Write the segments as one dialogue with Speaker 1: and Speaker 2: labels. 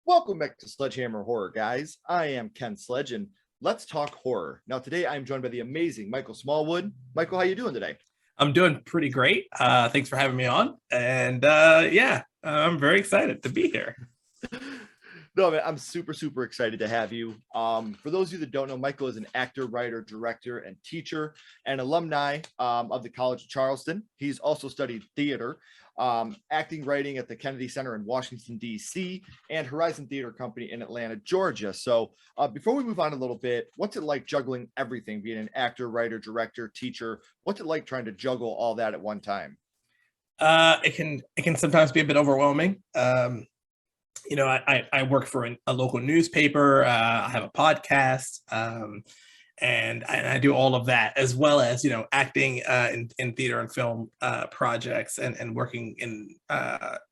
Speaker 1: Welcome back to Sledgehammer Horror, guys. I am Ken Sledge, and let's talk horror. Now, today I'm joined by the amazing Michael Smallwood. Michael, how you doing today?
Speaker 2: I'm doing pretty great. Thanks for having me on. And I'm very excited to be here.
Speaker 1: No, man, I'm super excited to have you. For those of you that don't know, Michael is an actor, writer, director, and teacher, and alumni of the College of Charleston. He's also studied theater, acting, writing at the Kennedy Center in Washington, D.C., and Horizon Theater Company in Atlanta, Georgia. So before we move on a little bit, what's it like juggling everything, being an actor, writer, director, teacher? What's it like trying to juggle all that at one time?
Speaker 2: It can sometimes be a bit overwhelming. I work for a local newspaper. I have a podcast, and I do all of that, as well as acting in theater and film projects, and working in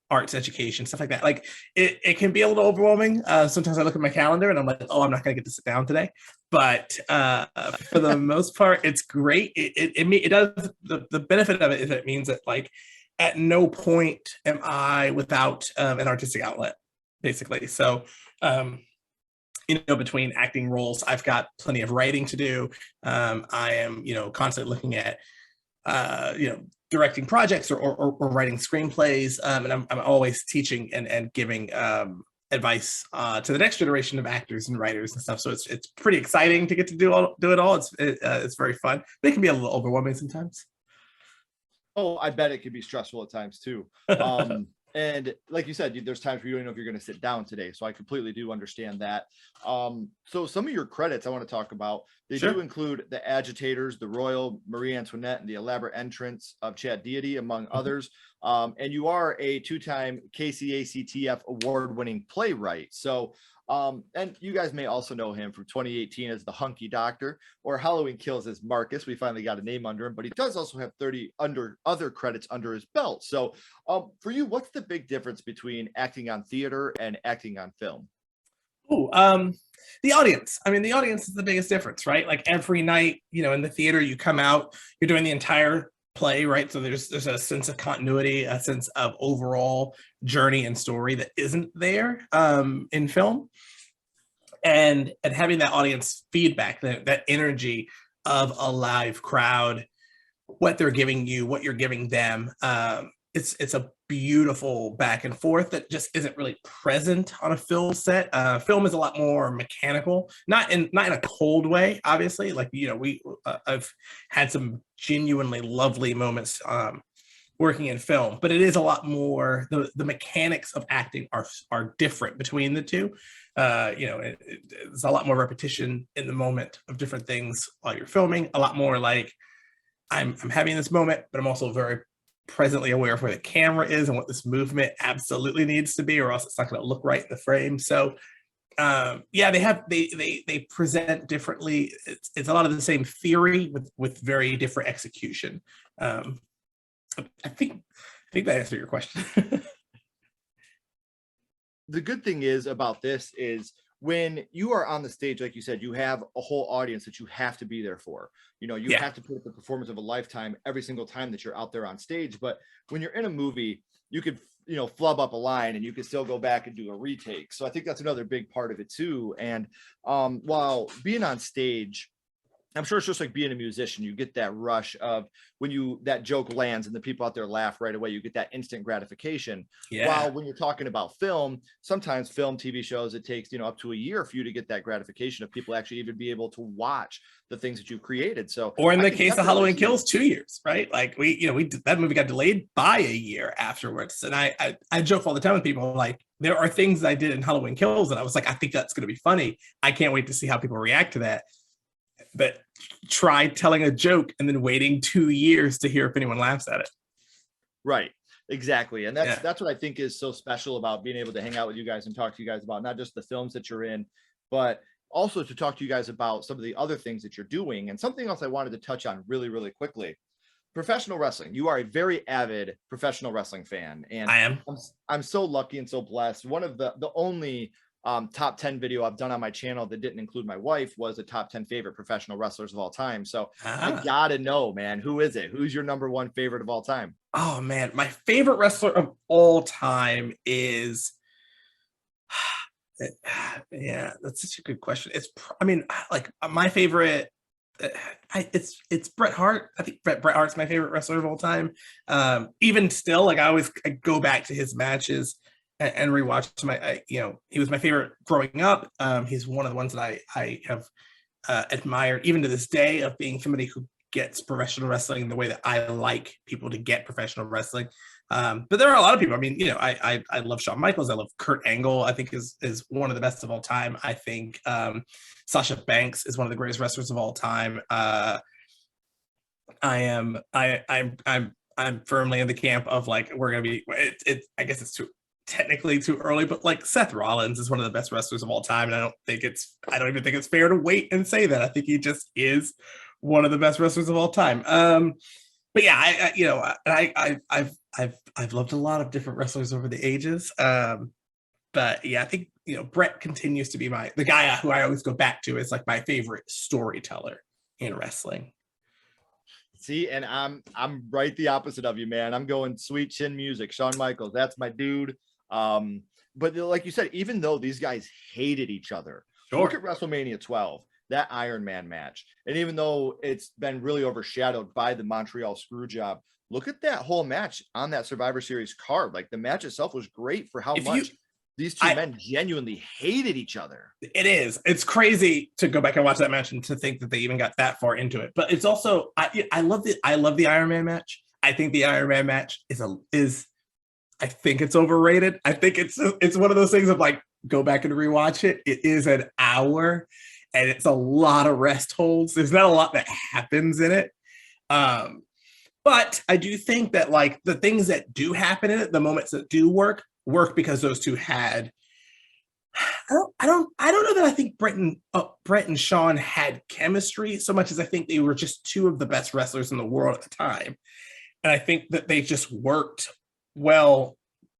Speaker 2: arts education, stuff like that. Like it can be a little overwhelming. Sometimes I look at my calendar and I'm like, oh, I'm not going to get to sit down today. But for the most part, it's great. It does, the benefit of it is it means that, like, at no point am I without an artistic outlet, basically. So between acting roles, I've got plenty of writing to do. I am constantly looking at directing projects or writing screenplays, and I'm always teaching and giving advice to the next generation of actors and writers and stuff. So it's pretty exciting to get to do it all. It's very fun, but it can be a little overwhelming sometimes.
Speaker 1: Oh, I bet it could be stressful at times too. And like you said, there's times where you don't know if you're going to sit down today. So I completely do understand that. So some of your credits I want to talk about, they
Speaker 2: Sure.
Speaker 1: do include The Agitators, The Royal, Marie Antoinette, and The Elaborate Entrance of Chad Deity, among others. And you are a two-time KCACTF award-winning playwright. So and you guys may also know him from 2018 as the Hunky Doctor, or Halloween Kills as Marcus. We finally got a name under him, but he does also have 30 other credits under his belt. So for you, what's the big difference between acting on theater and acting on film?
Speaker 2: Oh, the audience. I mean, the audience is the biggest difference, right? Like every night, in the theater, you come out, you're doing the entire play, right? So there's a sense of continuity, a sense of overall journey and story that isn't there in film. And having that audience feedback, that energy of a live crowd, what they're giving you, what you're giving them, it's a beautiful back and forth that just isn't really present on a film set. Film is a lot more mechanical, not in a cold way, obviously. Like I've had some genuinely lovely moments working in film, but it is a lot more, the mechanics of acting are different between the two. There's a lot more repetition in the moment of different things while you're filming. A lot more like I'm having this moment, but I'm also very presently aware of where the camera is and what this movement absolutely needs to be, or else it's not going to look right in the frame. So they present differently. It's a lot of the same theory with very different execution. I think that answered your question.
Speaker 1: The good thing is about this is when you are on the stage, like you said, you have a whole audience that you have to be there for. You have to put up the performance of a lifetime every single time that you're out there on stage. But when you're in a movie, you could flub up a line and you can still go back and do a retake. So I think that's another big part of it too. And while being on stage, I'm sure it's just like being a musician. You get that rush of when that joke lands and the people out there laugh right away. You get that instant gratification.
Speaker 2: Yeah.
Speaker 1: While when you're talking about film, sometimes film, TV shows, it takes up to a year for you to get that gratification of people actually even be able to watch the things that you created. So,
Speaker 2: or in the case of Halloween Kills, 2 years, right? Like that movie got delayed by a year afterwards. And I joke all the time with people, like, there are things I did in Halloween Kills and I was like, I think that's going to be funny. I can't wait to see how people react to that. But try telling a joke and then waiting 2 years to hear if anyone laughs at it.
Speaker 1: Right. Exactly. And that's what I think is so special about being able to hang out with you guys and talk to you guys about not just the films that you're in, but also to talk to you guys about some of the other things that you're doing. And something else I wanted to touch on really quickly. Professional wrestling. You are a very avid professional wrestling fan. And
Speaker 2: I am.
Speaker 1: I'm so lucky and so blessed. One of the only top 10 video I've done on my channel that didn't include my wife was a top 10 favorite professional wrestlers of all time. So I gotta know, man, who is it? Who's your number one favorite of all time?
Speaker 2: Oh man, my favorite wrestler of all time is Yeah, that's such a good question. I mean, like my favorite. It's Bret Hart. I think Bret Hart's my favorite wrestler of all time. Even still, like I go back to his matches and rewatch he was my favorite growing up. He's one of the ones that I have admired even to this day, of being somebody who gets professional wrestling the way that I like people to get professional wrestling. But there are a lot of people. I mean, I love Shawn Michaels. I love Kurt Angle. I think is one of the best of all time. I think Sasha Banks is one of the greatest wrestlers of all time. I'm firmly in the camp of like we're gonna be. I guess it's technically too early, but like Seth Rollins is one of the best wrestlers of all time, and I don't even think it's fair to wait and say that. I think he just is one of the best wrestlers of all time. But yeah, I've loved a lot of different wrestlers over the ages. But yeah, I think Bret continues to be the guy who I always go back to as like my favorite storyteller in wrestling.
Speaker 1: See, and I'm right the opposite of you, man. I'm going sweet chin music. Shawn Michaels, that's my dude. But like you said, even though these guys hated each other, look at WrestleMania 12. That Iron Man match. And even though it's been really overshadowed by the Montreal Screwjob, look at that whole match on that Survivor Series card. Like the match itself was great for how much these two men genuinely hated each other.
Speaker 2: It is. It's crazy to go back and watch that match and to think that they even got that far into it. But it's also I love the Iron Man match. I think the Iron Man match is I think it's overrated. I think it's one of those things of like go back and rewatch it. It is an hour. And it's a lot of rest holds. There's not a lot that happens in it. But I do think that like the things that do happen in it, the moments that do work because those two had. I don't know that I think Bret and Shawn had chemistry so much as I think they were just two of the best wrestlers in the world at the time. And I think that they just worked well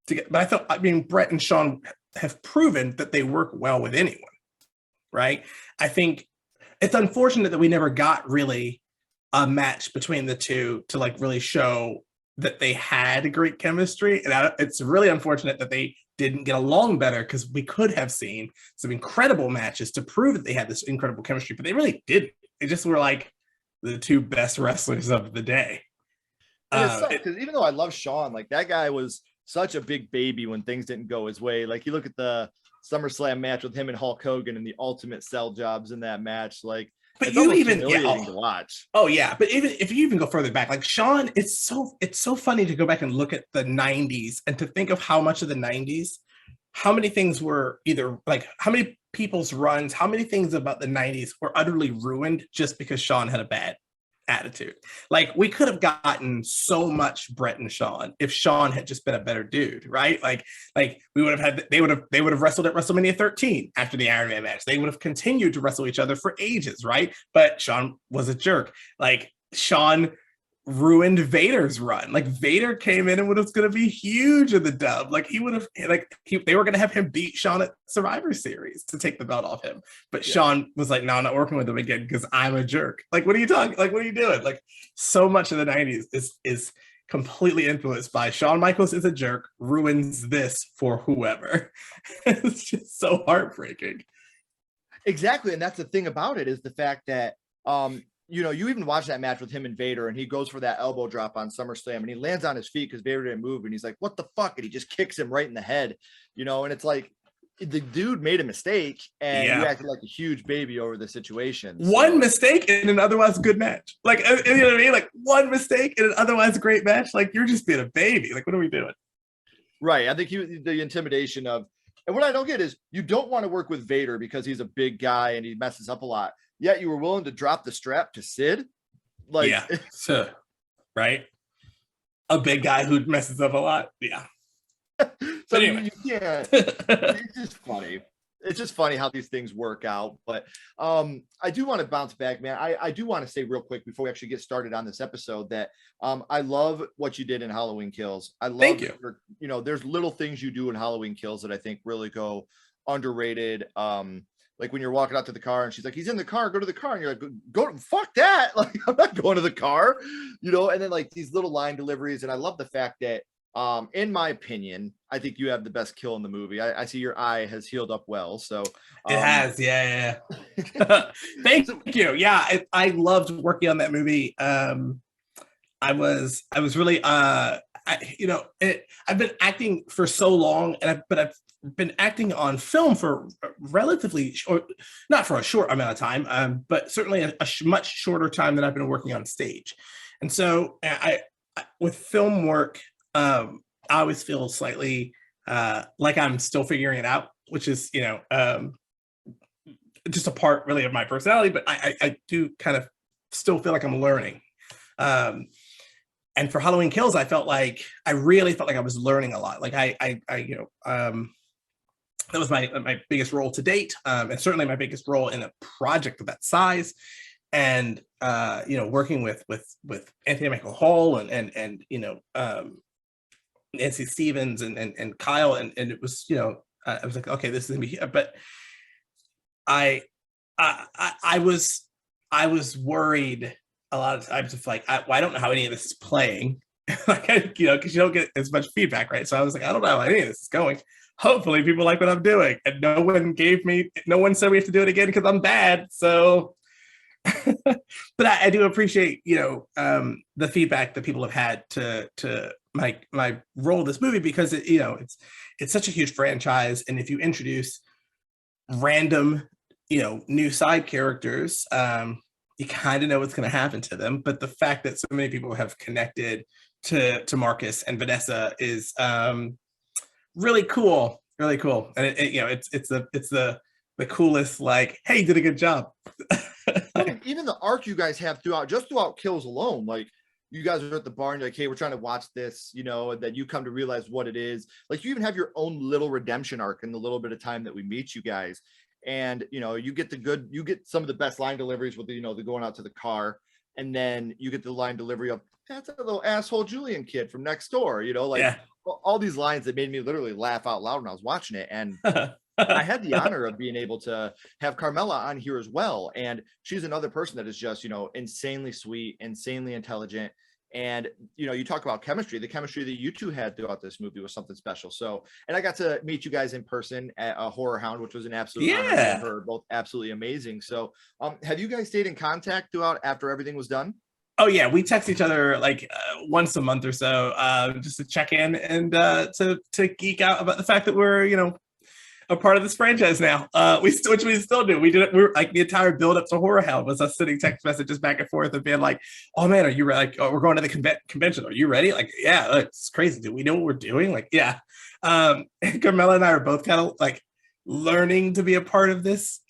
Speaker 2: together. But I mean, Bret and Shawn have proven that they work well with anyone. Right. I think it's unfortunate that we never got really a match between the two to like really show that they had great chemistry. And it's really unfortunate that they didn't get along better, because we could have seen some incredible matches to prove that they had this incredible chemistry, but they really didn't. They just were like the two best wrestlers of the day.
Speaker 1: Because even though I love Shawn, like that guy was such a big baby when things didn't go his way. Like you look at the SummerSlam match with him and Hulk Hogan and the ultimate sell jobs in that match. Like,
Speaker 2: but you even
Speaker 1: to watch.
Speaker 2: Oh yeah, but even if you even go further back, like Shawn, it's so funny to go back and look at the '90s and to think of how much of the '90s, how many things were either like how many people's runs, how many things about the '90s were utterly ruined just because Shawn had a bad attitude. Like we could have gotten so much Bret and Shawn if Shawn had just been a better dude, right? Like we would have had they would have wrestled at WrestleMania 13 after the Iron Man match. They would have continued to wrestle each other for ages, right? But Shawn was a jerk. Like Shawn ruined Vader's run. Like Vader came in and was going to be huge in the dub. Like he would have they were going to have him beat Shawn at Survivor Series to take the belt off him. But Shawn was like, no, I'm not working with him again because I'm a jerk. Like, what are you talking? Like, what are you doing? Like, so much of the 90s is completely influenced by Shawn Michaels is a jerk, ruins this for whoever. It's just so heartbreaking.
Speaker 1: Exactly. And that's the thing about it, is the fact that you even watch that match with him and Vader, and he goes for that elbow drop on SummerSlam and he lands on his feet because Vader didn't move, and he's like, what the fuck? And he just kicks him right in the head, and it's like the dude made a mistake and you acted like a huge baby over the situation.
Speaker 2: One mistake in an otherwise good match. Like, you know what I mean? Like one mistake in an otherwise great match. Like you're just being a baby. Like, what are we doing?
Speaker 1: Right. I think the intimidation of, and what I don't get is you don't want to work with Vader because he's a big guy and he messes up a lot. Yet you were willing to drop the strap to Sid. Like,
Speaker 2: so, right. A big guy who messes up a lot. Yeah.
Speaker 1: So anyway. You can't. It's just funny. It's just funny how these things work out. But I do want to bounce back, man. I do want to say real quick before we actually get started on this episode that I love what you did in Halloween Kills. I love,
Speaker 2: thank you.
Speaker 1: There's little things you do in Halloween Kills that I think really go underrated. Like when you're walking out to the car and she's like, he's in the car, go to the car. And you're like, go, fuck that. Like, I'm not going to the car, and then like these little line deliveries. And I love the fact that In my opinion, I think you have the best kill in the movie. I see your eye has healed up well. So
Speaker 2: It has, yeah. Thank
Speaker 1: so,
Speaker 2: you. Yeah, I loved working on that movie. I was really I've been acting for so long, but I've been acting on film for relatively short, not for a short amount of time, but certainly a much shorter time than I've been working on stage. And so I with film work, I always feel slightly like I'm still figuring it out, which is just a part really of my personality, but I do kind of still feel like I'm learning. And for Halloween Kills, I really felt like I was learning a lot. Like that was my biggest role to date, and certainly my biggest role in a project of that size. And working with Anthony Michael Hall and Nancy Stevens and Kyle, and it was I was like, okay, this is gonna be. But I was worried a lot of times of like, I don't know how any of this is playing, like, because you don't get as much feedback, right? So I was like, I don't know how any of this is going. Hopefully people like what I'm doing. And no one said we have to do it again because I'm bad. So, but I do appreciate, the feedback that people have had to my role in this movie, because it's such a huge franchise. And if you introduce random, new side characters, you kind of know what's going to happen to them. But the fact that so many people have connected to Marcus and Vanessa is really cool, really cool. And it's the coolest, like, hey, you did a good job.
Speaker 1: even the arc you guys have throughout Kills alone, like, you guys are at the bar and you're like, hey, we're trying to watch this, and then you come to realize what it is. Like, you even have your own little redemption arc in the little bit of time that we meet you guys. And you get some of the best line deliveries with the going out to the car, and then you get the line delivery of, that's a little asshole Julian kid from next door, all these lines that made me literally laugh out loud when I was watching it. And I had the honor of being able to have Carmela on here as well. And she's another person that is just, insanely sweet, insanely intelligent. And, you talk about chemistry. The chemistry that you two had throughout this movie was something special. So, and I got to meet you guys in person at a Horror Hound, which was an absolute honor. Her both absolutely amazing. So, have you guys stayed in contact throughout after everything was done?
Speaker 2: Oh yeah, we text each other like once a month or so, just to check in and to geek out about the fact that we're a part of this franchise now. Which we still do. We were like, the entire build up to Horror Hound was us sending text messages back and forth and being like, oh man, are you ready? Like, oh, we're going to the convention. Are you ready? Like, yeah, it's crazy. Do we know what we're doing? Like, yeah. And Carmela and I are both kind of like learning to be a part of this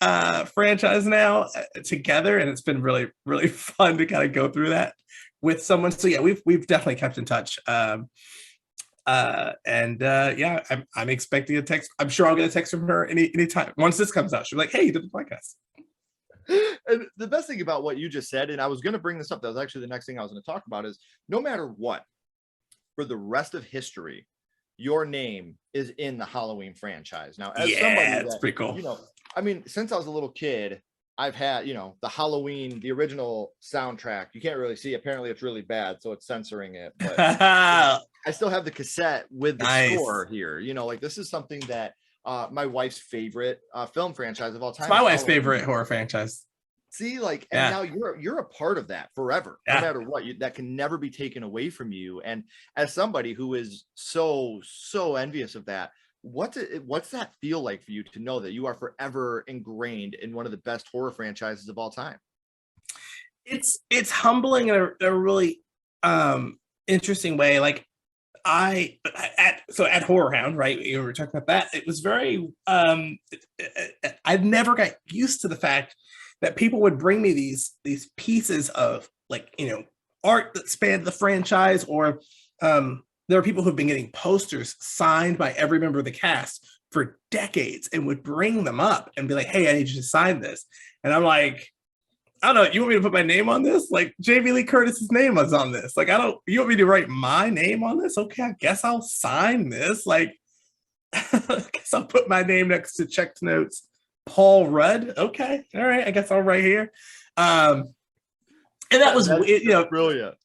Speaker 2: franchise now together. And it's been really, really fun to kind of go through that with someone. So yeah, we've definitely kept in touch. Yeah, I'm expecting a text. I'm sure I'll get a text from her anytime. Once this comes out, she'll be like, hey, you did the podcast.
Speaker 1: And the best thing about what you just said, and I was going to bring this up, that was actually the next thing I was going to talk about, is no matter what, for the rest of history, your name is in the Halloween franchise. Now, as somebody
Speaker 2: that's pretty cool.
Speaker 1: I mean, since I was a little kid, I've had, the Halloween, the original soundtrack. You can't really see. Apparently, it's really bad, so it's censoring it. But I still have the cassette with the score here. Like, this is something that my wife's favorite film franchise of all time.
Speaker 2: It's my wife's favorite horror franchise.
Speaker 1: See, like, and now you're a part of that forever, no matter what. That can never be taken away from you. And as somebody who is so envious of that, what's that feel like for you to know that you are forever ingrained in one of the best horror franchises of all time?
Speaker 2: It's humbling in a really interesting way. Like, at Horror Hound, right? You were talking about that. It was very I've never got used to the fact that people would bring me these pieces of, like, art that spanned the franchise, or there are people who've been getting posters signed by every member of the cast for decades and would bring them up and be like, hey, I need you to sign this. And I'm like, I don't know, you want me to put my name on this? Like, Jamie Lee Curtis's name was on this. Like, you want me to write my name on this? Okay, I guess I'll sign this. Like, I guess I'll put my name next to checked notes, Paul Rudd. Okay, all right, I guess I'll write here. And that was,
Speaker 1: brilliant.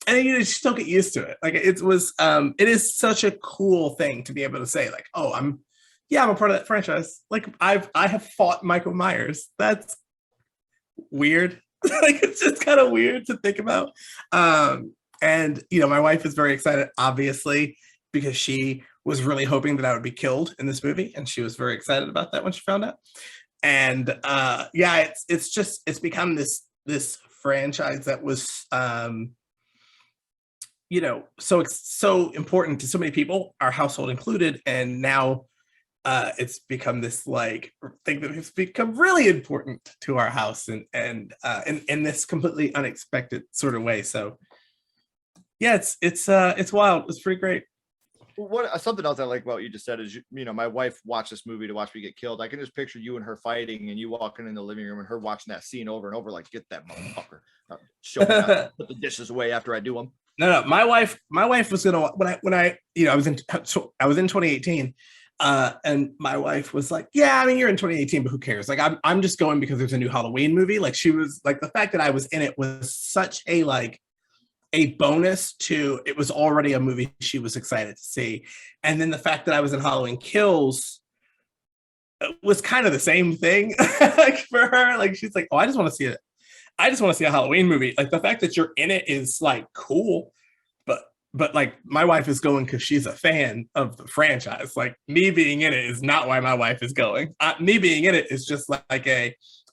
Speaker 2: and you just don't get used to it. Like it is such a cool thing to be able to say, like, oh, I'm a part of that franchise. Like I have fought Michael Myers. That's weird. Like it's just kind of weird to think about. And my wife is very excited, obviously, because she was really hoping that I would be killed in this movie, and she was very excited about that when she found out. And it's become this franchise that was so important to so many people, our household included, and now it's become this like thing that has become really important to our house, and in this completely unexpected sort of way. So yeah, it's wild. It's pretty great.
Speaker 1: What something else I like about what you just said is, my wife watched this movie to watch me get killed. I can just picture you and her fighting, and you walking in the living room and her watching that scene over and over, like, get that motherfucker, show me how to put the dishes away after I do them.
Speaker 2: No, my wife was gonna, when I I was in 2018, and my wife was like, yeah, I mean, you're in 2018, but who cares? Like, I'm just going because there's a new Halloween movie. Like, she was like, the fact that I was in it was such a bonus to, it was already a movie she was excited to see. And then the fact that I was in Halloween Kills was kind of the same thing. Like for her, like she's like, oh, I just want to see it. I just want to see a Halloween movie. Like the fact that you're in it is like cool, but like my wife is going because she's a fan of the franchise. Like me being in it is not why my wife is going. Me being in it is just like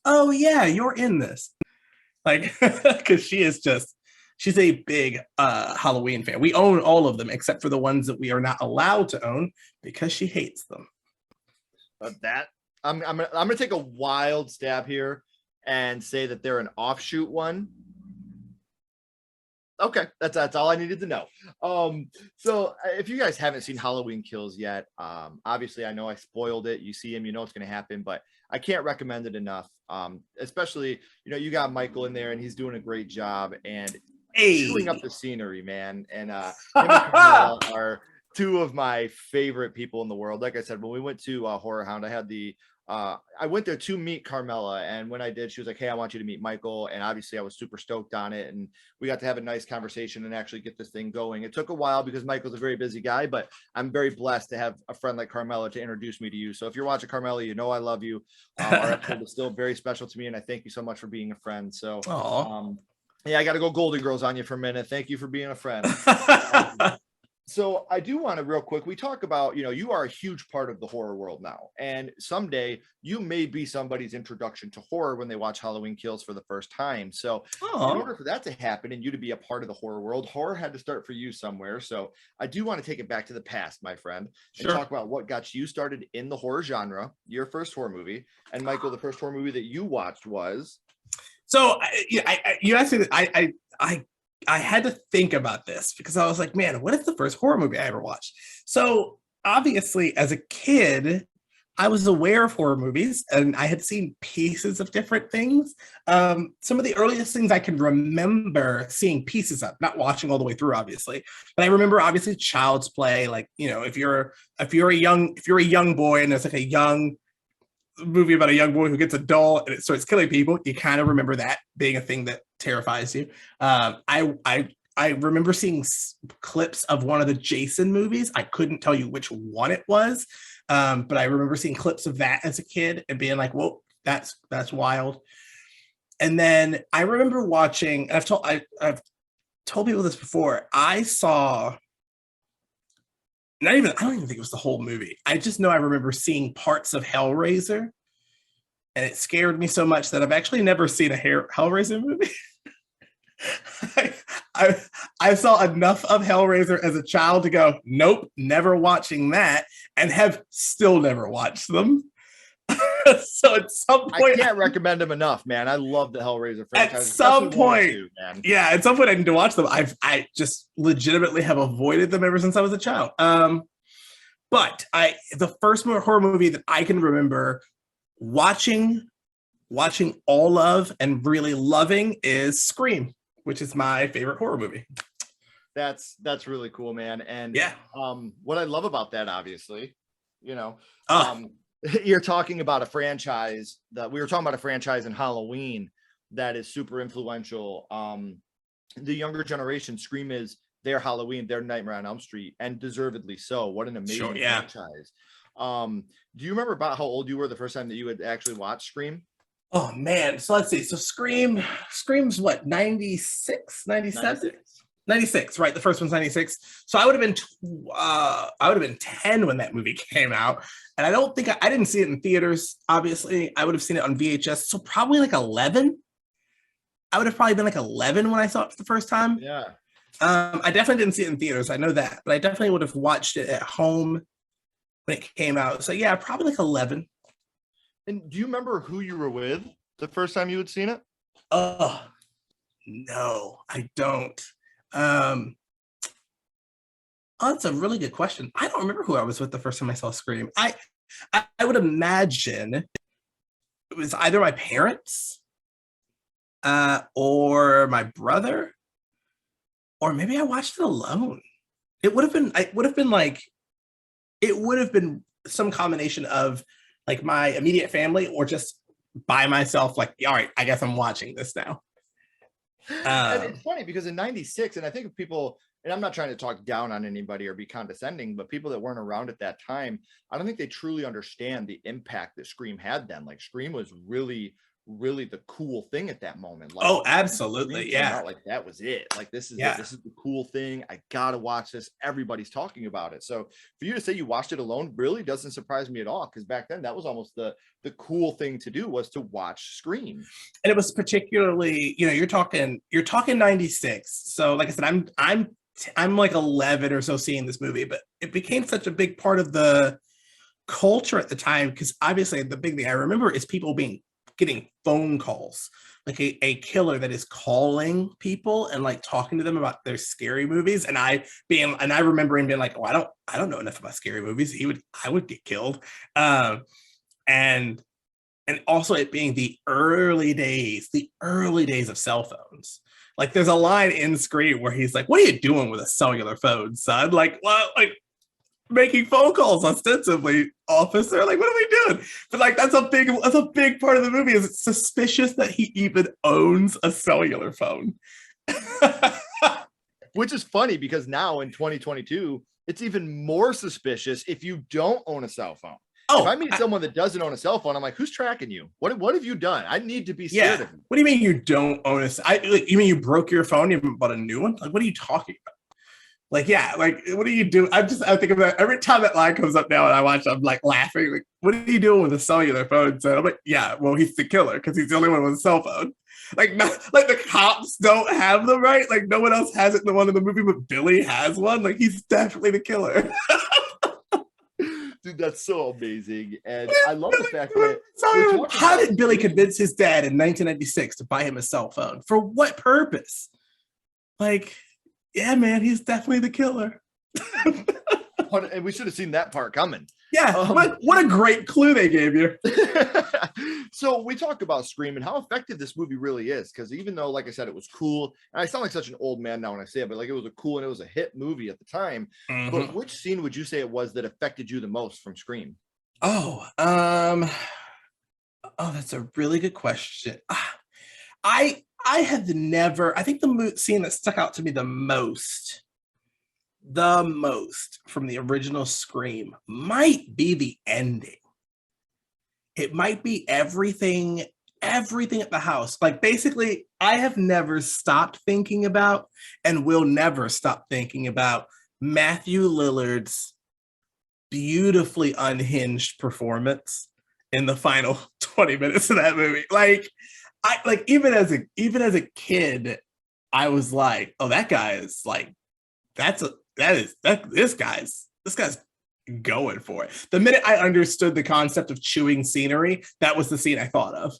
Speaker 2: oh yeah, you're in this. Like because she's a big Halloween fan. We own all of them except for the ones that we are not allowed to own because she hates them.
Speaker 1: I'm gonna take a wild stab here and say that they're an offshoot one. Okay, that's all I needed to know. So if you guys haven't seen Halloween Kills yet, obviously I know I spoiled it. You see him, you know what's going to happen, but I can't recommend it enough. Especially, you got Michael in there and he's doing a great job and chewing up the scenery, man. And him and Carmela are two of my favorite people in the world. Like I said, when we went to Horror Hound, I went there to meet Carmela, and when I did, she was like, hey, I want you to meet Michael. And obviously I was super stoked on it, and we got to have a nice conversation and actually get this thing going. It took a while because Michael's a very busy guy, but I'm very blessed to have a friend like Carmela to introduce me to you. So if you're watching, Carmela, I love you. Our episode is still very special to me, and I thank you so much for being a friend. So yeah, I got to go Golden Girls on you for a minute. Thank you for being a friend. So I do want to real quick, we talk about, you are a huge part of the horror world now, and someday you may be somebody's introduction to horror when they watch Halloween Kills for the first time. So in order for that to happen and you to be a part of the horror world, horror had to start for you somewhere. So I do want to take it back to the past, my friend, and talk about what got you started in the horror genre, your first horror movie. And Michael, the first horror movie that you watched was?
Speaker 2: So you asked me, I had to think about this because I was like, man, what is the first horror movie I ever watched? So obviously, as a kid, I was aware of horror movies and I had seen pieces of different things. Some of the earliest things I can remember seeing pieces of, not watching all the way through, obviously, but I remember obviously Child's Play. Like, if you're a young boy and there's like a young movie about a young boy who gets a doll and it starts killing people, you kind of remember that being a thing that terrifies you. I remember seeing clips of one of the Jason movies. I couldn't tell you which one it was, but I remember seeing clips of that as a kid and being like, whoa, that's wild. And then I remember watching, I've told people this before, I don't even think it was the whole movie. I just know I remember seeing parts of Hellraiser, and it scared me so much that I've actually never seen a Hellraiser movie. I saw enough of Hellraiser as a child to go, nope, never watching that, and have still never watched them. So at some point,
Speaker 1: I can't recommend them enough, man. I love the Hellraiser franchise.
Speaker 2: At some point, at some point I need to watch them. I just legitimately have avoided them ever since I was a child. But the first horror movie that I can remember watching all of and really loving is Scream, which is my favorite horror movie.
Speaker 1: That's really cool, man. And
Speaker 2: yeah,
Speaker 1: what I love about that, obviously, you're talking about a franchise that we were talking about, a franchise in Halloween that is super influential. the younger generation, Scream is their Halloween, their Nightmare on Elm Street, and deservedly so. What an amazing franchise. Do you remember about how old you were the first time that you had actually watched Scream?
Speaker 2: Oh man, so let's see. So Scream's what, 96, 97?
Speaker 1: 96.
Speaker 2: 96, right? The first one's 96. So I would have been 10 when that movie came out. And I don't think I didn't see it in theaters, obviously. I would have seen it on VHS. So probably like 11. I would have probably been like 11 when I saw it for the first time.
Speaker 1: Yeah.
Speaker 2: I definitely didn't see it in theaters. I know that, but I definitely would have watched it at home when it came out. So yeah, probably like 11.
Speaker 1: And do you remember who you were with the first time you had seen it?
Speaker 2: Oh, no, I don't. Oh, that's a really good question. I don't remember who I was with the first time I saw Scream. I would imagine it was either my parents or my brother, or maybe I watched it alone. It would have been some combination of like my immediate family or just by myself, like, all right, I guess I'm watching this now.
Speaker 1: And it's funny because in 96, and I think people, and I'm not trying to talk down on anybody or be condescending, but people that weren't around at that time, I don't think they truly understand the impact that Scream had then. Like Scream was really the cool thing at that moment. Like,
Speaker 2: oh, absolutely. Yeah.
Speaker 1: Like that was it. Like this is
Speaker 2: yeah.
Speaker 1: This is the cool thing. I gotta watch this. Everybody's talking about it. So for you to say you watched it alone really doesn't surprise me at all, because back then that was almost the cool thing to do, was to watch Scream.
Speaker 2: And it was particularly, you're talking 96. So like I said, I'm like 11 or so seeing this movie, but it became such a big part of the culture at the time, because obviously the big thing I remember is people getting phone calls, like a killer that is calling people and like talking to them about their scary movies. And I remember him being like, oh, I don't know enough about scary movies. I would get killed. And also it being the early days of cell phones. Like there's a line in Scream where he's like, what are you doing with a cellular phone, son? Like, well, like making phone calls ostensibly, officer. Like, what are we doing? But like that's a big part of the movie. Is it's suspicious that he even owns a cellular phone.
Speaker 1: Which is funny because now in 2022, it's even more suspicious if you don't own a cell phone. Oh, if I meet someone that doesn't own a cell phone, I'm like, who's tracking you? What have you done? I need to be scared of you.
Speaker 2: What do you mean you don't own you mean you broke your phone? You haven't bought a new one? Like, what are you talking about? Like, yeah, like, what do you do? I think about every time that line comes up now and I watch, I'm like laughing. Like, what are you doing with a cellular phone? So I'm like, yeah, well, he's the killer because he's the only one with a cell phone. Like, not like the cops don't have them, right? Like, no one else has it in the one in the movie, but Billy has one. Like, he's definitely the killer.
Speaker 1: Dude, that's so amazing. And I love the fact that
Speaker 2: how did Billy convince his dad in 1996 to buy him a cell phone? For what purpose? Like, yeah, man, he's definitely the killer.
Speaker 1: And we should have seen that part coming.
Speaker 2: Yeah, what a great clue they gave you.
Speaker 1: So we talked about Scream and how effective this movie really is, because even though, like I said, it was cool, and I sound like such an old man now when I say it, but like it was a cool and it was a hit movie at the time. Mm-hmm. But which scene would you say it was that affected you the most from Scream?
Speaker 2: Oh, that's a really good question. I think the scene that stuck out to me the most from the original Scream might be the ending. It might be everything at the house. Like, basically, I have never stopped thinking about and will never stop thinking about Matthew Lillard's beautifully unhinged performance in the final 20 minutes of that movie. Like, even as a kid, I was like, oh, that guy is like, this guy's going for it. The minute I understood the concept of chewing scenery, that was the scene I thought of.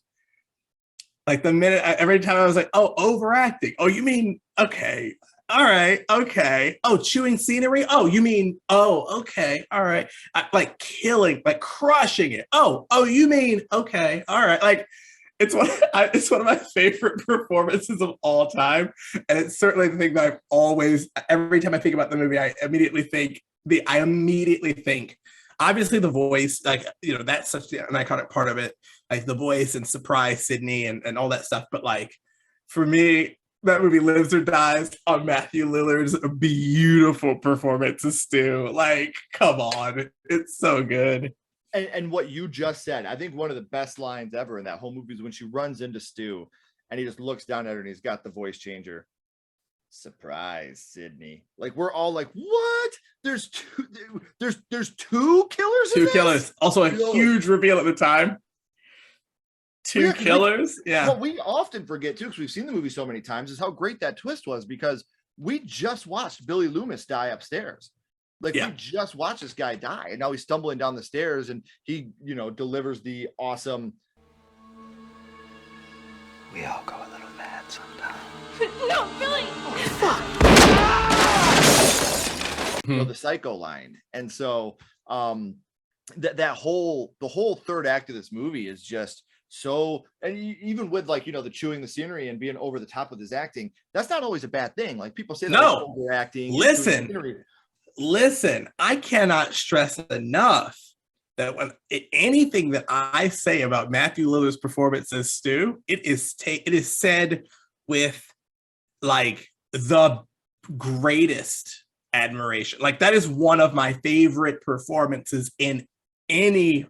Speaker 2: Like the minute, every time I was like, oh, overacting. Oh, you mean, okay. All right. Okay. Oh, chewing scenery. Oh, you mean, oh, okay. All right. Like killing, like crushing it. Oh, you mean, okay. All right. Like, it's one of my favorite performances of all time. And it's certainly the thing that I've always, every time I think about the movie, I immediately think, obviously the voice, like, that's such an iconic part of it, like the voice and surprise Sydney and all that stuff. But like, for me, that movie lives or dies on Matthew Lillard's beautiful performance as Stu. Like, come on, it's so good.
Speaker 1: And what you just said, I think one of the best lines ever in that whole movie is when she runs into Stu and he just looks down at her and he's got the voice changer. Surprise, Sydney. Like, we're all like, what? There's two killers.
Speaker 2: Two killers. Also a huge reveal at the time. Two killers. Yeah.
Speaker 1: What we often forget too, because we've seen the movie so many times, is how great that twist was, because we just watched Billy Loomis die upstairs. Like, we just watched this guy die, and now he's stumbling down the stairs and he, delivers the awesome,
Speaker 3: we all go a little mad sometimes.
Speaker 4: No, Billy!
Speaker 1: Oh, fuck! The psycho line. And so the whole third act of this movie is just so, and even with, like, the chewing the scenery and being over the top with his acting, that's not always a bad thing. Like, people say that overacting.
Speaker 2: Listen, I cannot stress enough that when anything that I say about Matthew Lillard's performance as Stu, it is said with, like, the greatest admiration. Like, that is one of my favorite performances in any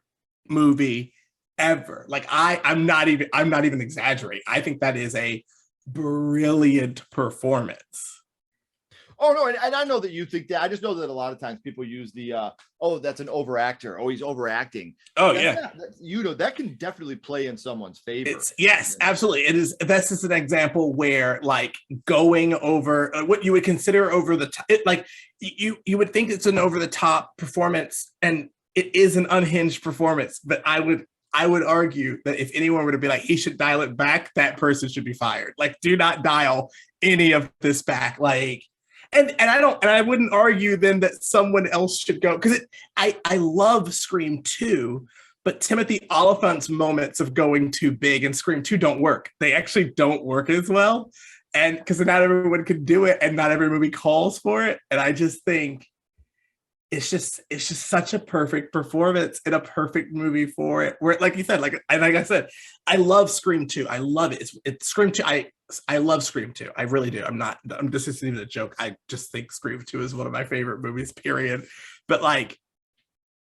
Speaker 2: movie ever. Like, I'm not even exaggerating. I think that is a brilliant performance.
Speaker 1: Oh no, and I know that you think that. I just know that a lot of times people use the that's an overactor. Oh, he's overacting.
Speaker 2: Oh,
Speaker 1: that can definitely play in someone's favor.
Speaker 2: Yes, absolutely. It is. That's just an example where, like, going over what you would consider over the top, like, you would think it's an over the top performance, and it is an unhinged performance. But I would argue that if anyone were to be like, he should dial it back, that person should be fired. Like, do not dial any of this back. Like, and I wouldn't argue then that someone else should go, because I love Scream 2, but Timothy Oliphant's moments of going too big in Scream 2 don't work. They actually don't work as well. And because not everyone can do it, and not every movie calls for it. And I just think it's just such a perfect performance and a perfect movie for it. Where, like you said, like I said, I love Scream 2. I love it. It's Scream 2. I love Scream 2. I really do. This isn't even a joke. I just think Scream 2 is one of my favorite movies, period. But, like,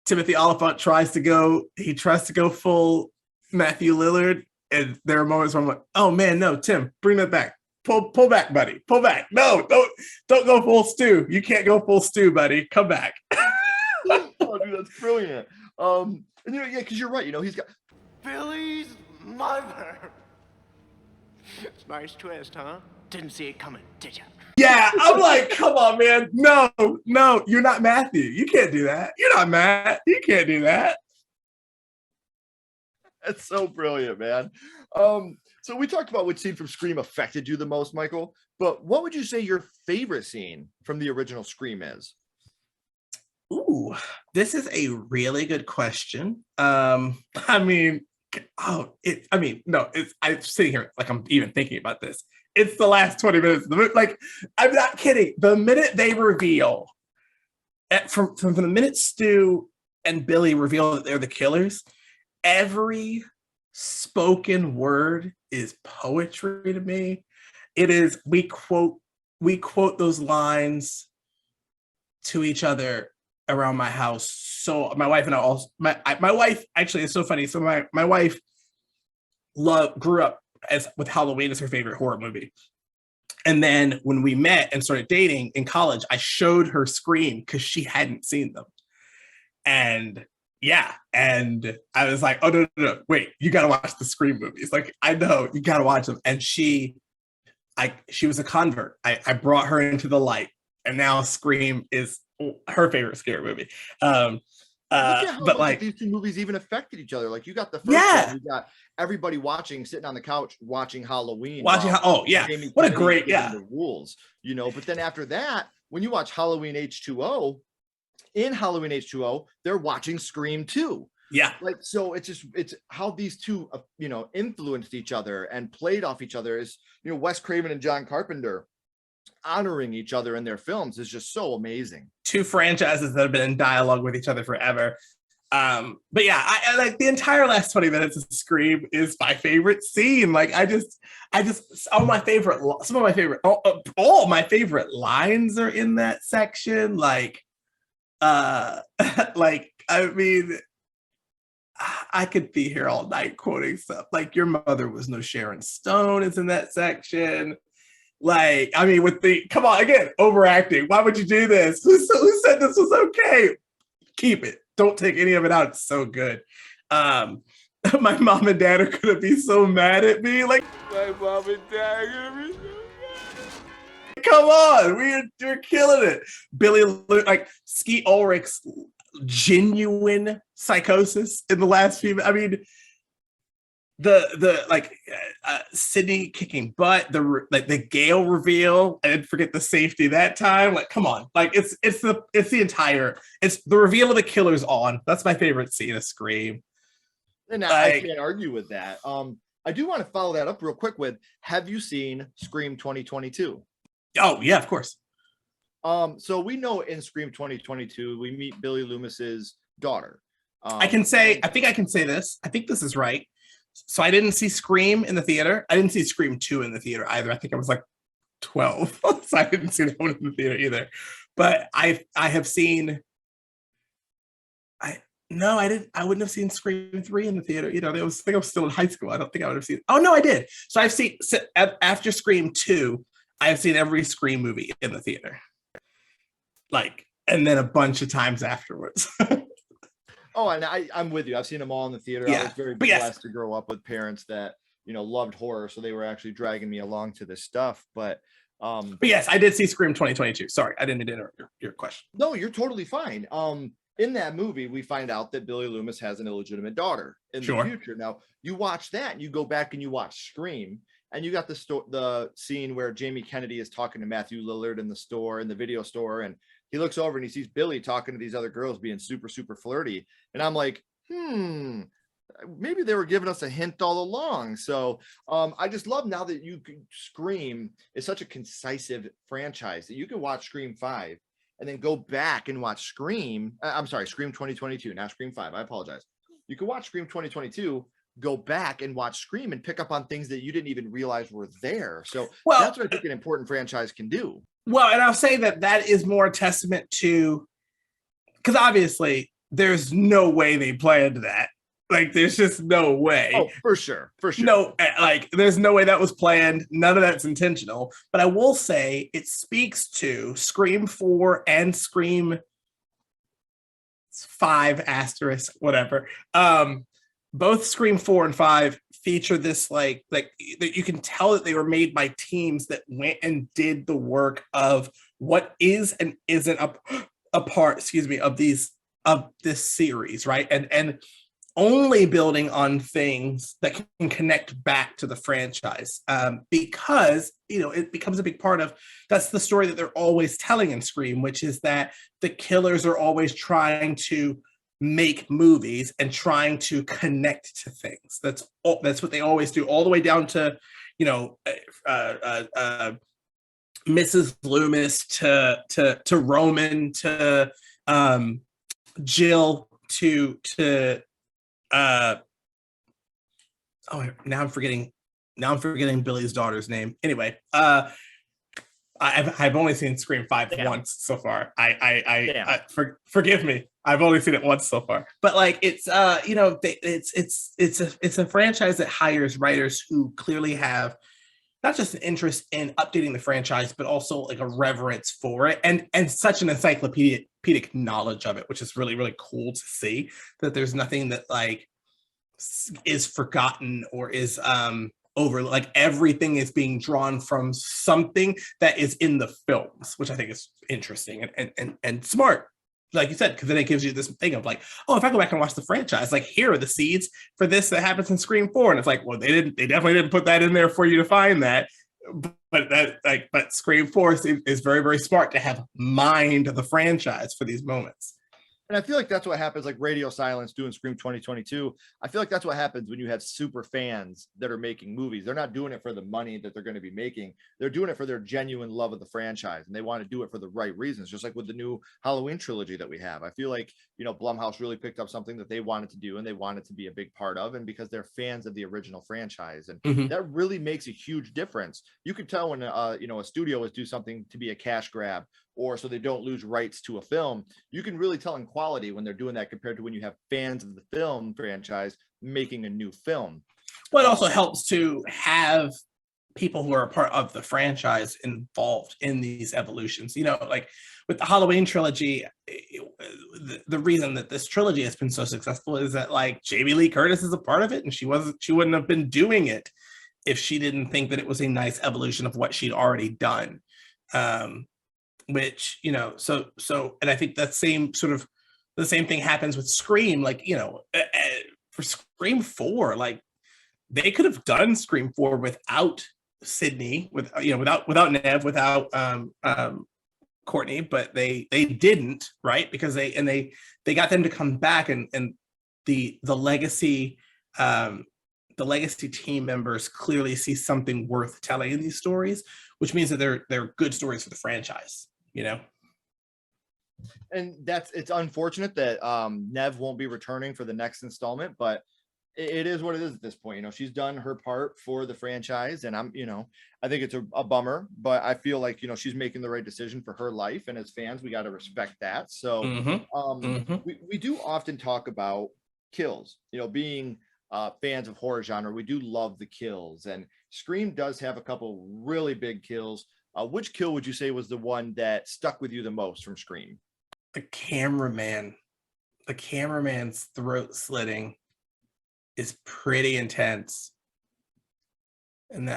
Speaker 2: Timothy Oliphant tries to go full Matthew Lillard, and there are moments where I'm like, oh man, no, Tim, bring that back. Pull back, buddy. Pull back. No, don't go full Stu. You can't go full Stu, buddy. Come back.
Speaker 1: Oh, dude, that's brilliant. And because you're right. He's got
Speaker 3: Billy's mother. It's a nice twist, huh? Didn't see it coming, did you?
Speaker 2: Yeah, I'm like, come on, man. No, you're not Matthew. You can't do that. You're not Matt. You can't do that.
Speaker 1: That's so brilliant, man. So we talked about which scene from Scream affected you the most, Michael, but what would you say your favorite scene from the original Scream is?
Speaker 2: Ooh, this is a really good question. I'm sitting here like I'm even thinking about this. It's the last 20 minutes. Like, I'm not kidding. The minute they reveal, from the minute Stu and Billy reveal that they're the killers, every spoken word is poetry to me. It is, we quote those lines to each other around my house. So my wife and I also, my wife, actually, it's so funny. So my wife grew up with Halloween as her favorite horror movie. And then when we met and started dating in college, I showed her Scream because she hadn't seen them. And I was like, oh, no, wait, you got to watch the Scream movies. Like, I know, you got to watch them. And she was a convert. I brought her into the light, and now Scream is her favorite scary movie.
Speaker 1: Look at how
Speaker 2: but like
Speaker 1: these two movies even affected each other. Like, you got the first one, you got everybody sitting on the couch watching Halloween.
Speaker 2: What a great,
Speaker 1: the rules, But then after that, when you watch Halloween H2O, in Halloween H2O, they're watching Scream 2.
Speaker 2: Yeah.
Speaker 1: Like, so it's how these two, influenced each other and played off each other. Is, Wes Craven and John Carpenter honoring each other in their films is just so amazing.
Speaker 2: Two franchises that have been in dialogue with each other forever. But yeah, I like the entire last 20 minutes of Scream is my favorite scene. Like I just all my favorite some of my favorite all my favorite lines are in that section. Like like I mean I could be here all night quoting stuff. Like your mother was no Sharon Stone is in that section. Like, I mean, with the come on again, overacting. Why would you do this? Who said this was okay? Keep it. Don't take any of it out. It's so good. My mom and dad are gonna be so mad at me. Like my mom and dad are gonna be so mad. Come on, we're killing it. Billy, like Skeet Ulrich's genuine psychosis in the last few. I mean, the like Sydney kicking butt, the Gale reveal. I didn't forget the safety that time. Like, come on, like it's the reveal of the killer's on. That's my favorite scene of Scream.
Speaker 1: And I can't argue with that. I do want to follow that up real quick with, have you seen Scream 2022?
Speaker 2: Oh yeah, of course.
Speaker 1: So we know in Scream 2022 we meet Billy Loomis's daughter.
Speaker 2: I think I can say this. I think this is right. So I didn't see Scream in the theater. I didn't see Scream 2 in the theater either. I think I was like 12. So I didn't see that one in the theater either. But I have seen I wouldn't have seen Scream 3 in the theater. You know, I think I was still in high school. I don't think I would have seen. Oh no, I did. So I've seen after Scream 2, I have seen every Scream movie in the theater. Like, and then a bunch of times afterwards.
Speaker 1: Oh, and I'm with you. I've seen them all in the theater.
Speaker 2: Yeah.
Speaker 1: I was very blessed to grow up with parents that, you know, loved horror. So they were actually dragging me along to this stuff. But
Speaker 2: yes, I did see Scream 2022. Sorry, I didn't mean to interrupt your question.
Speaker 1: No, you're totally fine. In that movie, we find out that Billy Loomis has an illegitimate daughter in the future. Now, you watch that and you go back and you watch Scream, and you got the scene where Jamie Kennedy is talking to Matthew Lillard in the video store, and he looks over and he sees Billy talking to these other girls being super, super flirty. And I'm like, maybe they were giving us a hint all along. So I just love now that Scream is such a concise franchise that you can watch Scream 5 and then go back and watch Scream 2022, not Scream 5. I apologize. You can watch Scream 2022, go back and watch Scream and pick up on things that you didn't even realize were there. So that's what I think an important franchise can do.
Speaker 2: Well, and I'll say that is more a testament to, because obviously there's no way they planned that. Like, there's just no way.
Speaker 1: Oh, for sure.
Speaker 2: No, like, there's no way that was planned. None of that's intentional. But I will say it speaks to Scream 4 and Scream 5 asterisk, whatever. Both Scream 4 and 5 feature this like you can tell that they were made by teams that went and did the work of what is and isn't a part, of this series, right? And only building on things that can connect back to the franchise, because, you know, it becomes a big part of, that's the story that they're always telling in Scream, which is that the killers are always trying to make movies and trying to connect to things. That's what they always do, all the way down to, you know, Mrs. Loomis to Roman to Jill to now I'm forgetting Billy's daughter's name. Anyway, I've only seen Scream 5 once so far. Forgive me. I've only seen it once so far. But like, it's you know, it's a franchise that hires writers who clearly have not just an interest in updating the franchise, but also like a reverence for it and such an encyclopedic knowledge of it, which is really, really cool to see, that there's nothing that like is forgotten or is over, like everything is being drawn from something that is in the films, which I think is interesting and smart, like you said, because then it gives you this thing of like, oh, if I go back and watch the franchise, like here are the seeds for this that happens in Scream 4, and it's like, well, they definitely didn't put that in there for you to find that, but Scream 4 is very, very smart to have mined the franchise for these moments.
Speaker 1: And I feel like that's what happens, like Radio Silence doing Scream 2022. I feel like that's what happens when you have super fans that are making movies. They're not doing it for the money that they're going to be making. They're doing it for their genuine love of the franchise, and they want to do it for the right reasons. Just like with the new Halloween trilogy that we have, I feel like, you know, Blumhouse really picked up something that they wanted to do and they wanted to be a big part of, and because they're fans of the original franchise, and that really makes a huge difference. You could tell when you know, a studio is do something to be a cash grab, or so they don't lose rights to a film. You can really tell in quality when they're doing that compared to when you have fans of the film franchise making a new film.
Speaker 2: Well, it also helps to have people who are a part of the franchise involved in these evolutions. You know, like with the Halloween trilogy, the reason that this trilogy has been so successful is that like Jamie Lee Curtis is a part of it, and she wouldn't have been doing it if she didn't think that it was a nice evolution of what she'd already done. Which, you know, so and I think that same thing happens with Scream. Like, you know, for Scream 4, like they could have done Scream 4 without Sydney, without Nev, without Courtney, but they didn't, right? Because they got them to come back, and the legacy team members clearly see something worth telling in these stories, which means that they're good stories for the franchise. You know,
Speaker 1: and it's unfortunate that Nev won't be returning for the next installment, but it is what it is at this point. You know, she's done her part for the franchise, and I think it's a bummer, but I feel like, you know, she's making the right decision for her life, and as fans, we got to respect that. So we do often talk about kills, you know, being fans of horror genre. We do love the kills, and Scream does have a couple really big kills. Which kill would you say was the one that stuck with you the most from Scream?
Speaker 2: The cameraman's throat slitting is pretty intense, and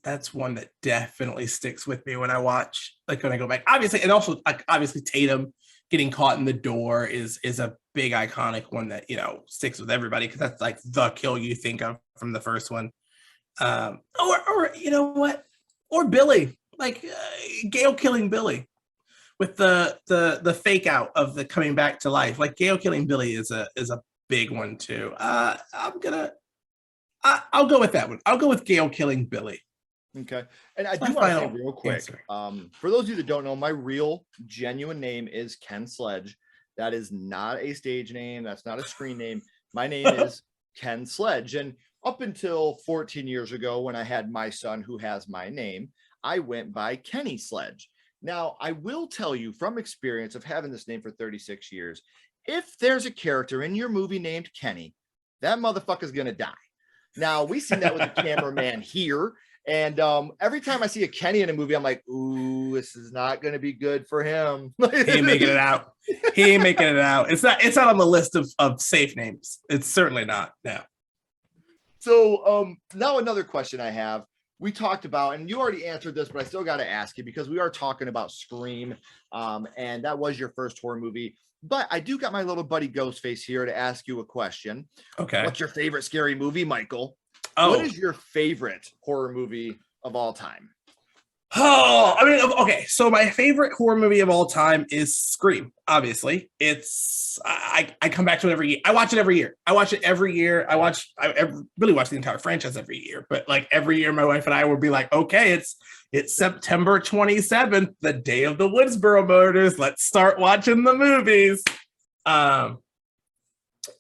Speaker 2: that's one that definitely sticks with me when I watch, like when I go back. Obviously, and also like obviously Tatum getting caught in the door is a big iconic one that, you know, sticks with everybody, because that's like the kill you think of from the first one. Or you know what, or Billy. Like Gail killing Billy with the fake out of the coming back to life. Like Gail killing Billy is a big one too. I'll go with that one. I'll go with Gail killing Billy.
Speaker 1: Okay. And I do want to say real quick, for those of you that don't know, my real genuine name is Ken Sledge. That is not a stage name. That's not a screen name. My name is Ken Sledge. And up until 14 years ago, when I had my son who has my name, I went by Kenny Sledge. Now, I will tell you from experience of having this name for 36 years, if there's a character in your movie named Kenny, that motherfucker's going to die. Now, we've seen that with the cameraman here. And every time I see a Kenny in a movie, I'm like, ooh, this is not going to be good for him.
Speaker 2: He ain't making it out. He ain't making it out. It's not on the list of safe names. It's certainly not. No.
Speaker 1: So now another question I have. We talked about, and you already answered this, but I still got to ask you because we are talking about Scream, and that was your first horror movie. But I do got my little buddy Ghostface here to ask you a question.
Speaker 2: Okay.
Speaker 1: What's your favorite scary movie, Michael?
Speaker 2: Oh.
Speaker 1: What is your favorite horror movie of all time?
Speaker 2: Oh, I mean, okay. So my favorite horror movie of all time is Scream. Obviously, I come back to it every year. I watch it every year. I really watch the entire franchise every year. But like every year, my wife and I would be like, okay, it's September 27th, the day of the Woodsboro murders. Let's start watching the movies. I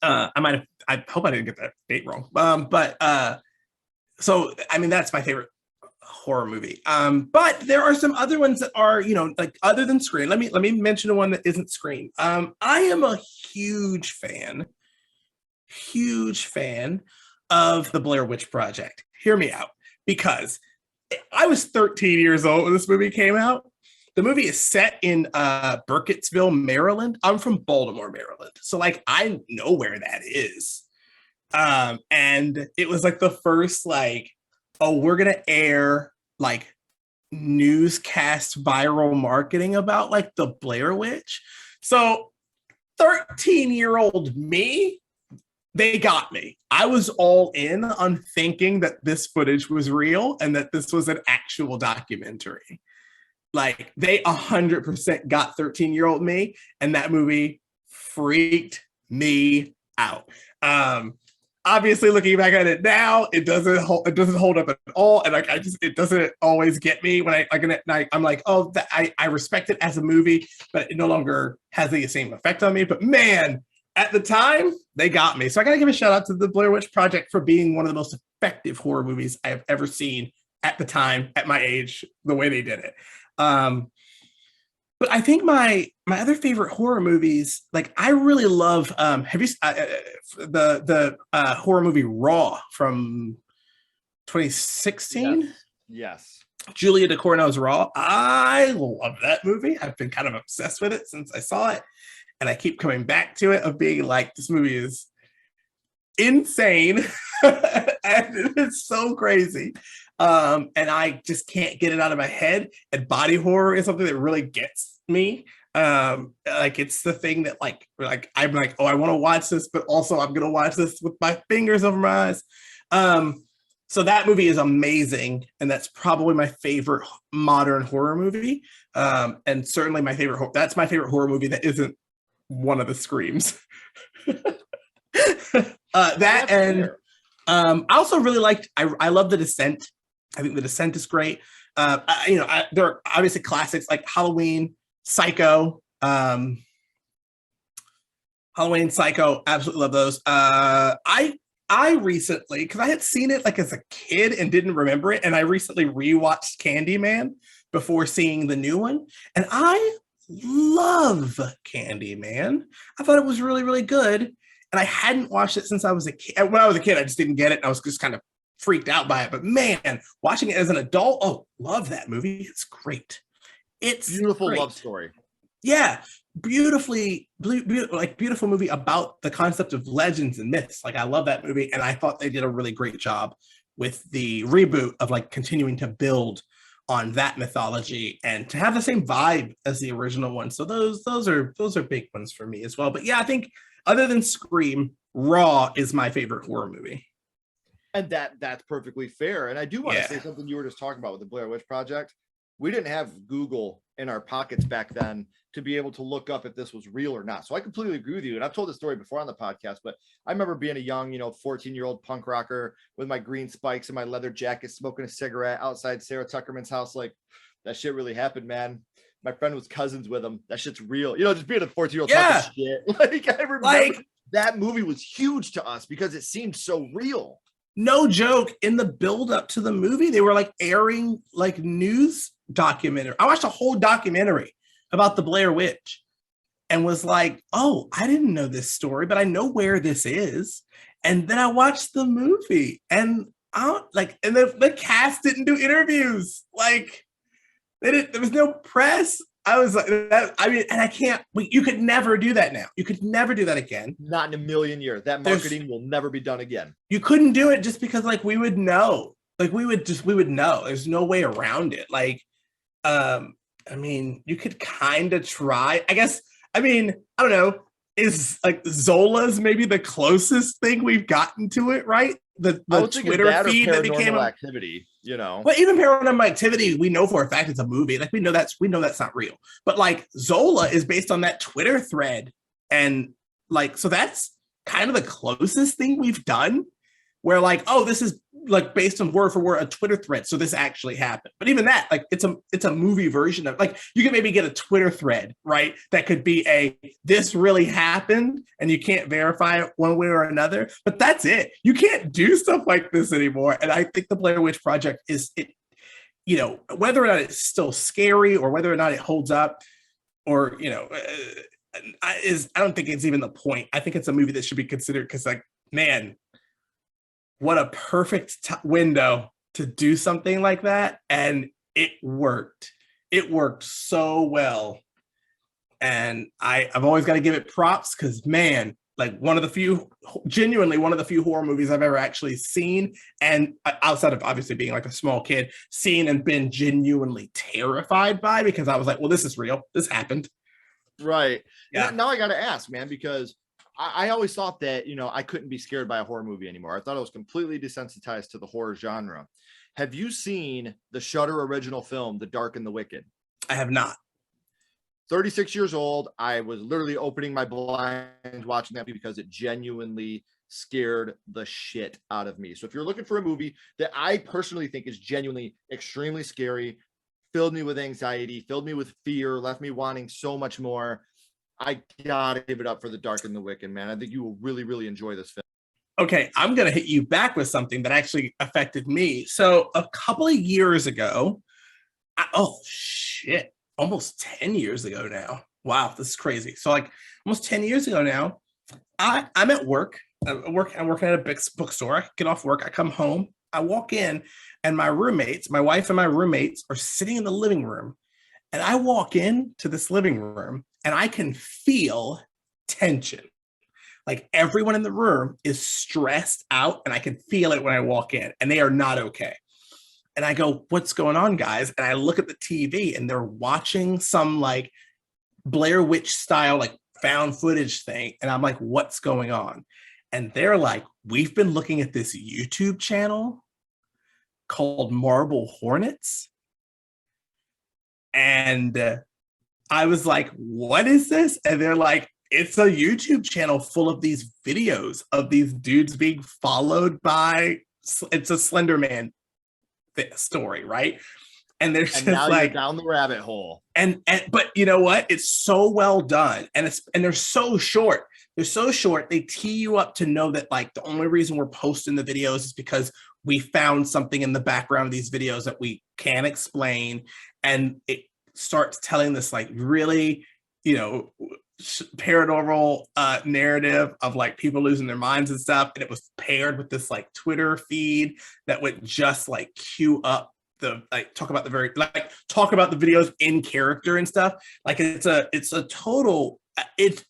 Speaker 2: hope I didn't get that date wrong. So I mean, that's my favorite horror movie. But there are some other ones that are, you know, like other than Scream. Let me mention one that isn't Scream. I am a huge fan of the Blair Witch Project. Hear me out, because I was 13 years old when this movie came out. The movie is set in Burkittsville, Maryland. I'm from Baltimore, Maryland. So like I know where that is. And it was like the first like, oh, we're going to air like newscast viral marketing about like the Blair Witch. So 13-year-old me, they got me. I was all in on thinking that this footage was real and that this was an actual documentary. Like they 100% got 13-year-old me, and that movie freaked me out. Obviously, looking back at it now, it doesn't hold up at all, and like it doesn't always get me when I'm like, oh, I respect it as a movie, but it no longer has the same effect on me. But man, at the time, they got me. So I got to give a shout out to the Blair Witch Project for being one of the most effective horror movies I have ever seen at the time, at my age, the way they did it. But I think my other favorite horror movies, like I really love. Have you the horror movie Raw from 2016?
Speaker 1: Yes.
Speaker 2: Julia Ducournau's Raw. I love that movie. I've been kind of obsessed with it since I saw it, and I keep coming back to it of being like, this movie is insane and it's so crazy. And I just can't get it out of my head. And body horror is something that really gets me. Like it's the thing that like I'm like, oh, I want to watch this, but also I'm gonna watch this with my fingers over my eyes. So that movie is amazing, and that's probably my favorite modern horror movie. And certainly my favorite. That's my favorite horror movie that isn't one of the Screams. That and I also really liked. I love The Descent. I think The Descent is great. There are obviously classics like Halloween, Psycho. Halloween, Psycho, absolutely love those. I recently, because I had seen it like as a kid and didn't remember it, and I recently rewatched Candyman before seeing the new one, and I love Candyman. I thought it was really, really good, and I hadn't watched it since I was a kid. When I was a kid, I just didn't get it. I was just kind of freaked out by it. But man, watching it as an adult, oh, love that movie. It's great. It's
Speaker 1: beautiful
Speaker 2: great.
Speaker 1: Love story.
Speaker 2: Yeah, beautiful movie about the concept of legends and myths. Like I love that movie, and I thought they did a really great job with the reboot of like continuing to build on that mythology and to have the same vibe as the original one. So those are big ones for me as well. But yeah, I think other than Scream, Raw is my favorite horror movie.
Speaker 1: And that's perfectly fair. And I do want to say something you were just talking about with the Blair Witch Project. We didn't have Google in our pockets back then to be able to look up if this was real or not. So I completely agree with you. And I've told this story before on the podcast, but I remember being a young, 14-year-old punk rocker with my green spikes and my leather jacket, smoking a cigarette outside Sarah Tuckerman's house. Like, that shit really happened, man. My friend was cousins with him. That shit's real. Just being a 14-year-old talking shit. Like, I remember that movie was huge to us because it seemed so real.
Speaker 2: No joke. In the build up to the movie, they were like airing like news documentary. I watched a whole documentary about the Blair Witch and was like, oh, I didn't know this story, but I know where this is. And then I watched the movie and the cast didn't do interviews. Like there was no press. I was like, you could never do that now. You could never do that again.
Speaker 1: Not in a million years. That marketing will never be done again.
Speaker 2: You couldn't do it just because like we would know. Like we would know. There's no way around it. Like, you could kind of try. I guess, I don't know. Is like Zola's maybe the closest thing we've gotten to it, right? The Twitter feed that became
Speaker 1: Activity,
Speaker 2: Well, even Paranormal Activity, we know for a fact it's a movie. Like we know that's not real. But like Zola is based on that Twitter thread, and like so that's kind of the closest thing we've done. Where like, oh, this is like based on word for word a Twitter thread, so this actually happened. But even that, like, it's a movie version of like you can maybe get a Twitter thread, right? That could be this really happened, and you can't verify it one way or another. But that's it. You can't do stuff like this anymore. And I think the Blair Witch Project is it. Whether or not it's still scary or whether or not it holds up, or I don't think it's even the point. I think it's a movie that should be considered because, like, man. What a perfect window to do something like that. And it worked. It worked so well. And I've always got to give it props because, man, like genuinely one of the few horror movies I've ever actually seen. And outside of obviously being like a small kid, seen and been genuinely terrified by because I was like, well, this is real. This happened.
Speaker 1: Right.
Speaker 2: Yeah.
Speaker 1: Now I got to ask, man, because I always thought that, I couldn't be scared by a horror movie anymore. I thought I was completely desensitized to the horror genre. Have you seen the Shudder original film, The Dark and the Wicked?
Speaker 2: I have not.
Speaker 1: 36 years old. I was literally opening my blinds watching that movie because it genuinely scared the shit out of me. So if you're looking for a movie that I personally think is genuinely extremely scary, filled me with anxiety, filled me with fear, left me wanting so much more, I gotta give it up for The Dark and the Wicked, man. I think you will really, really enjoy this film.
Speaker 2: Okay, I'm gonna hit you back with something that actually affected me. So a couple of years ago, almost 10 years ago now. Wow, this is crazy. So like almost 10 years ago now, I'm at work. I'm working at a big bookstore. I get off work, I come home, I walk in, and my wife and my roommates are sitting in the living room. And I walk into this living room and I can feel tension. Like everyone in the room is stressed out and I can feel it when I walk in and they are not okay. And I go, what's going on, guys? And I look at the TV and they're watching some like Blair Witch style, like found footage thing. And I'm like, what's going on? And they're like, we've been looking at this YouTube channel called Marble Hornets. And I was like, what is this? And they're like, it's a YouTube channel full of these videos of these dudes being followed by, it's a Slender Man story, right? And they're just
Speaker 1: now
Speaker 2: like
Speaker 1: you're down the rabbit hole.
Speaker 2: But you know what? It's so well done. And they're so short. They're so short. They tee you up to know that like the only reason we're posting the videos is because we found something in the background of these videos that we can't explain. And it starts telling this like really, paranormal narrative of like people losing their minds and stuff. And it was paired with this like Twitter feed that would just like queue up the like talk about the videos in character and stuff. Like it's a total it's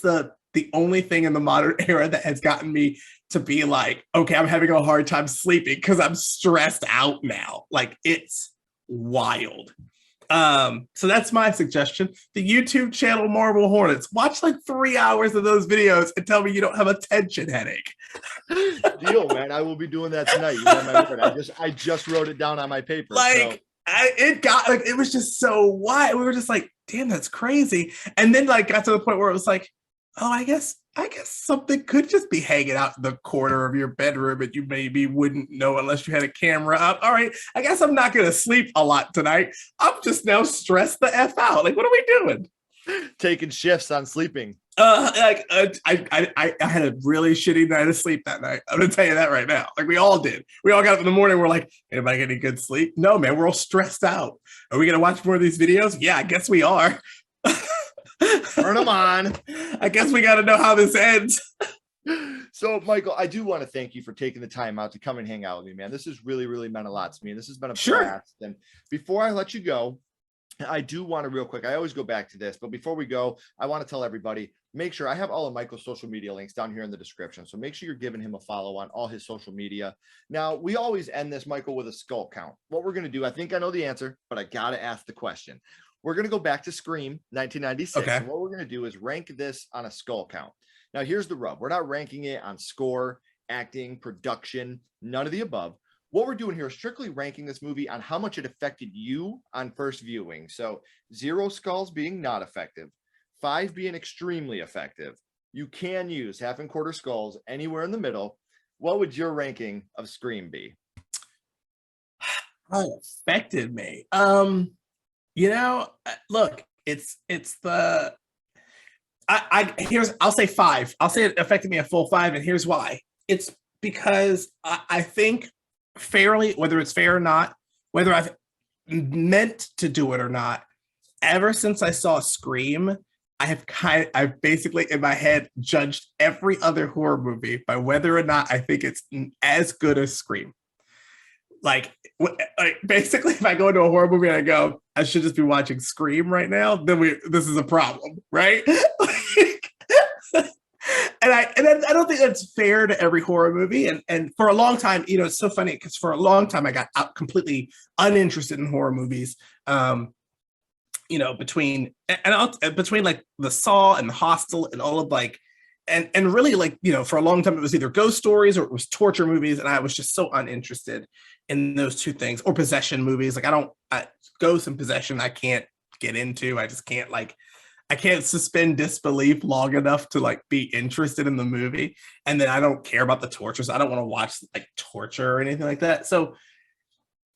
Speaker 2: the only thing in the modern era that has gotten me to be like, okay, I'm having a hard time sleeping because I'm stressed out now. Like it's wild. So that's my suggestion. The YouTube channel Marble Hornets. Watch like 3 hours of those videos and tell me you don't have a tension headache.
Speaker 1: Deal, man. I will be doing that tonight. You have my word. I just wrote it down on my paper.
Speaker 2: Like it was just so wild. We were just like, damn, that's crazy. And then like got to the point where it was like, oh, I guess something could just be hanging out in the corner of your bedroom and you maybe wouldn't know unless you had a camera up. All right, I guess I'm not going to sleep a lot tonight. I'm just now stressed the F out. Like, what are we doing?
Speaker 1: Taking shifts on sleeping.
Speaker 2: I had a really shitty night of sleep that night. I'm going to tell you that right now. Like we all did. We all got up in the morning. We're like, anybody get any good sleep? No, man, we're all stressed out. Are we going to watch more of these videos? Yeah, I guess we are.
Speaker 1: Turn them on.
Speaker 2: I guess we got to know how this ends.
Speaker 1: So, Michael, I do want to thank you for taking the time out to come and hang out with me, man. This has really, really meant a lot to me. This has been a blast. And before I let you go, I do want to real quick, I always go back to this, but before we go, I want to tell everybody, make sure I have all of Michael's social media links down here in the description. So make sure you're giving him a follow on all his social media. Now, we always end this, Michael, with a skull count. What we're going to do, I think I know the answer, but I got to ask the question. We're going to go back to Scream 1996. Okay. And what we're going to do is rank this on a skull count. Now, here's the rub. We're not ranking it on score, acting, production, none of the above. What we're doing here is strictly ranking this movie on how much it affected you on first viewing. So 0 skulls being not effective, 5 being extremely effective. You can use half and quarter skulls anywhere in the middle. What would your ranking of Scream be?
Speaker 2: How it affected me. Look, I'll say 5. I'll say it affected me a full 5, and here's why. It's because I think fairly, whether it's fair or not, whether I've meant to do it or not, ever since I saw Scream, I've basically in my head judged every other horror movie by whether or not I think it's as good as Scream. Like basically, if I go into a horror movie and I go, I should just be watching Scream right now, then this is a problem, right? And I don't think that's fair to every horror movie. And for a long time, it's so funny because for a long time I got completely uninterested in horror movies. Between like the Saw and the Hostel and all of like, and really like, for a long time it was either ghost stories or it was torture movies, and I was just so uninterested in those two things, or possession movies. Like ghost and possession, I can't get into. I just can't like I can't suspend disbelief long enough to like be interested in the movie. And then I don't care about the torture. So I don't want to watch like torture or anything like that. So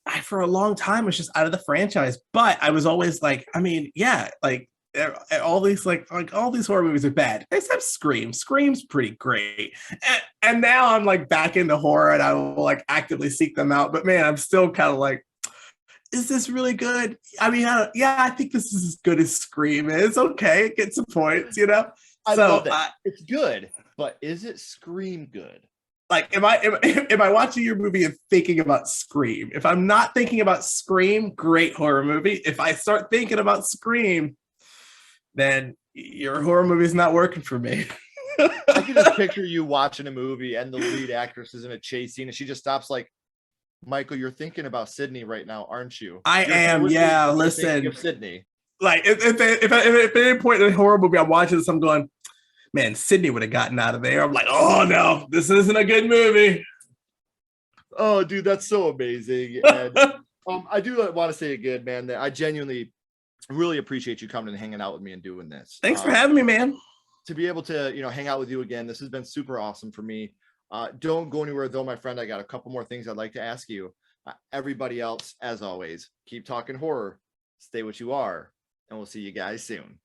Speaker 2: I, for a long time, was just out of the franchise. But I was always like, I mean, yeah, like all these like all these horror movies are bad except Scream. Scream's pretty great. And now I'm like back into horror and I will like actively seek them out. But man, I'm still kind of like, is this really good? I mean, I think this is as good as Scream is. Okay, it gets some points, you know.
Speaker 1: I love that. It's good, but is it Scream good?
Speaker 2: Like, am I watching your movie and thinking about Scream? If I'm not thinking about Scream, great horror movie. If I start thinking about Scream, then your horror movie is not working for me.
Speaker 1: I can just picture you watching a movie and the lead actress is in a chase scene and she just stops like, Michael, you're thinking about Sydney right now, aren't you?
Speaker 2: I am. Yeah, listen.
Speaker 1: Of Sydney.
Speaker 2: Like if at any point in a horror movie I'm watching this, I'm going, man, Sydney would have gotten out of there. I'm like, oh no, this isn't a good movie.
Speaker 1: Oh, dude, that's so amazing. And I do want to say again, man, that I genuinely really appreciate you coming and hanging out with me and doing this.
Speaker 2: Thanks for having me, man.
Speaker 1: To be able to, hang out with you again, this has been super awesome for me. Don't go anywhere though, my friend. I got a couple more things I'd like to ask you. Everybody else, as always, keep talking horror, stay what you are, and we'll see you guys soon.